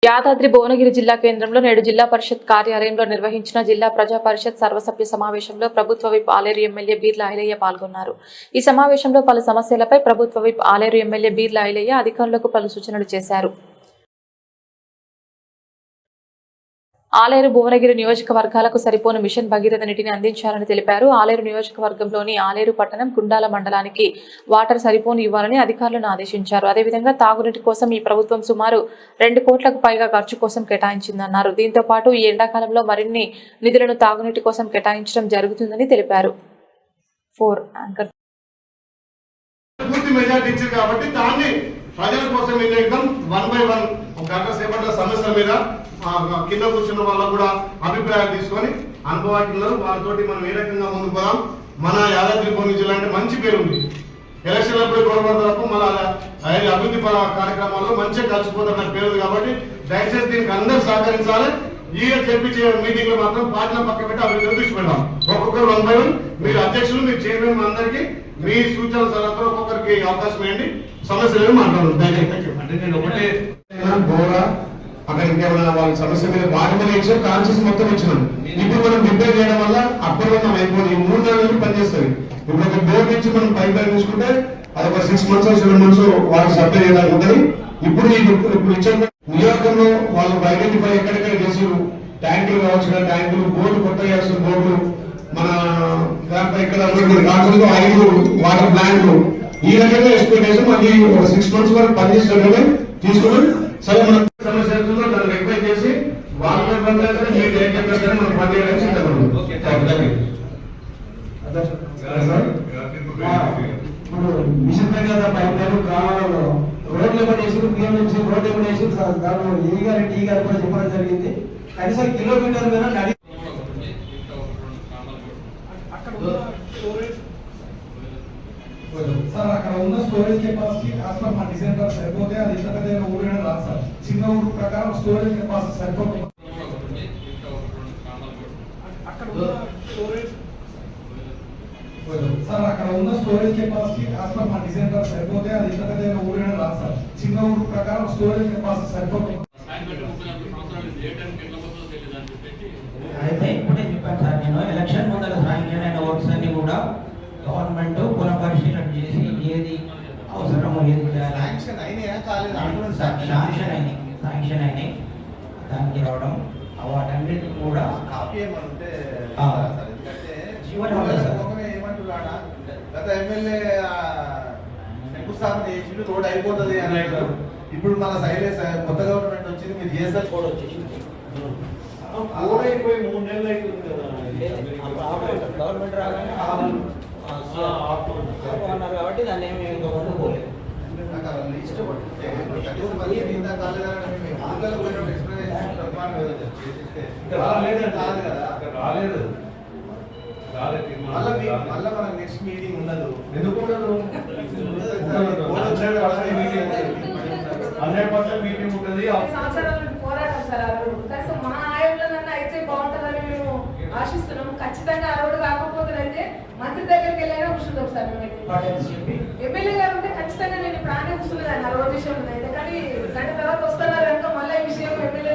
యాదాద్రి భువనగిరి జిల్లా కేంద్రంలో నేడు జిల్లా పరిషత్ కార్యాలయంలో నిర్వహించిన జిల్లా ప్రజా పరిషత్ సర్వసభ్య సమావేశంలో ప్రభుత్వ విప్ ఆలేరు ఎమ్మెల్యే బీర్ల ఐలయ్య పాల్గొన్నారు. ఈ సమావేశంలో పలు సమస్యలపై ప్రభుత్వ విప్ ఆలేరు ఎమ్మెల్యే బీర్ల ఐలయ్య అధికారులకు పలు సూచనలు చేశారు. ఆలేరు భువనగిరి నియోజకవర్గాలకు సరిపోను మిషన్ భగీరథ నీటిని అందించాలని తెలిపారు. ఆలేరు నియోజకవర్గంలోని ఆలేరు పట్టణం, గుండాల మండలానికి వాటర్ సరిపోను ఇవ్వాలని అధికారులను ఆదేశించారు. అదేవిధంగా తాగునీటి కోసం ఈ ప్రభుత్వం సుమారు 2 కోట్లకు పైగా ఖర్చు కోసం కేటాయించిందన్నారు. దీంతో పాటు ఈ ఎండాకాలంలో మరిన్ని నిధులను తాగునీటి కోసం కేటాయించడం జరుగుతుందని తెలిపారు. ప్రజల కోసం ఏం వన్ బై వన్ గంట సేపట్ల సమస్యల మీద కింద కూర్చున్న వాళ్ళకు కూడా అభిప్రాయాలు తీసుకొని అనుభవాలు వాళ్ళతో మనం ఏ రకంగా ముందుకు పోదాం. మన యాదాద్రి భువనగిరి జిల్లా అంటే మంచి పేరు ఉంది. ఎలక్షన్లప్పుడు గొడవడకు మన అభివృద్ధి కార్యక్రమాల్లో మంచిగా కలిసిపోతున్న పేరు ఉంది. కాబట్టి దయచేసి దీనికి అందరూ సహకరించాలి. ఈయన చెప్పించే మీటింగ్ లో మాత్రం పార్టీల పక్క పెట్టి అభివృద్ధి దృష్టి పెడదాం. ఒక్కొక్కరు 1 by 1 మీరు అధ్యక్షులు, మీరు చైర్మన్ అందరికీ మీ సూచనల సలహాతో ఒక్కొక్కరికి అవకాశం ఇవ్వండి. సమస్యలు మాట్లాడదు. దయచేసి అంటే నేను ఒకటే బోరా అక్కడ ఇంకేమైనా వాళ్ళ సమస్య మీద వాటి మీద ఇచ్చాం, కాన్షియస్ మొత్తం ఇచ్చినాం. ఇప్పుడు మనం ప్రిపేర్ చేయడం వల్ల అప్పుడు అయిపోయి 3 నెలలు పనిచేస్తుంది. ఇప్పుడు ఒక బోర్డు నుంచి మనం పైప్ లైన్ చూసుకుంటే అది ఒక 6 months 7 months వాళ్ళు సప్లై చేయడానికి ఉంటుంది. ఇప్పుడు ఇచ్చే నియోజకంలో వాళ్ళు ఐడెంటిఫై ఎక్కడెక్కడ చేసారు, ట్యాంకులు కావచ్చు, ట్యాంకులు బోర్డు కొత్త చేస్తున్న బోర్డు మన దాంట్లో ఇక్కడ 5 వాటర్ ప్లాంట్లు ఈ రకంగా ఎక్స్పెక్టేషన్ మళ్ళీ 6 months వరకు పనిచేసినట్టుగా తీసుకుని సరే మన సమస్య దాన్ని రిక్వెస్ట్ చేసి వాళ్ళు పనిచేస్తే మీరు ఏం చెప్పారు మనం పని చేయడానికి సిద్ధపడదు. మిషన్ భగీరథ పైప్ లైన్ గ్రామాలలో రోడ్లు ఏమైనా వేసి బియ్యం నుంచి రోడ్లు ఏమైనా వేసి ఈ గారు టీ గారు కూడా చెప్పడం జరిగింది. కనీసం కిలోమీటర్ మీద నడి సార్ అక్కడ ఉన్న స్టోరేజ్ కెపాసిటీ ఆస్పర్ మా డిజైన్ ద్వారా సరిపోతే అది ఎంత పెద్ద ఊరైనా రాదు సార్. చిన్న ఊరు ప్రకారం స్టోరేజ్ కెపాసిటీ సరిపోతుంది సార్. అక్కడ ఉన్న స్టోరేజ్ కెపాసిటీ ఆస్పర్ మా డిజైన్ ద్వారా సరిపోతే అది ఎంత పెద్ద ఊరైనా రాదు సార్. చిన్న ఊరు ప్రకారం స్టోరేజ్ కెపాసిటీ సరిపోతుంది. అయితే ఇప్పుడే చెప్పాను సార్, నేను ఎలక్షన్ ముందర శాంక్షన్ అయిన వర్క్స్ అన్ని కూడా గవర్నమెంట్ పునఃపరిశీలన చేసి ఏది అవసరమో ఏది శాంక్షన్ అయినాయి దానికి రావడం వాటన్నిటిని కూడా గత ఎమ్మెల్యే శంకుస్థాపన చేసి రోడ్ అయిపోతుంది అని అంటారు. ఇప్పుడు మన సైలెన్స్ కొత్త గవర్నమెంట్ వచ్చింది, మీరు చేస్తారు కూడా వచ్చేసింది. అయిపోయి 3 నెలలు అవుతుంది కదా గవర్నమెంట్ రాగానే అన్నారు కాబట్టి దాన్ని ఏమి పోలేదు. మళ్ళీ మనకు నెక్స్ట్ మీటింగ్ ఉండదు. ఎందుకు 100% మీటింగ్ ఉంటుంది. పోరాటం సార్ ఆ రోడ్డు కనీసం మా ఆయంలోనన్నా అయితే బాగుంటుందని మేము ఆశిస్తున్నాం. ఖచ్చితంగా ఆ రోడ్డు కాకపోతే మంత్రి దగ్గరికి వెళ్ళైనా కూర్చుంటాం సార్. మేము ఎమ్మెల్యే గారు ఉంటే ఖచ్చితంగా నేను ప్రాణం కూర్చున్నదాన్ని ఆ రోడ్డు విషయంలో అయితే. కానీ గంట తర్వాత వస్తున్నారు కనుక మళ్ళీ ఈ విషయం ఎమ్మెల్యే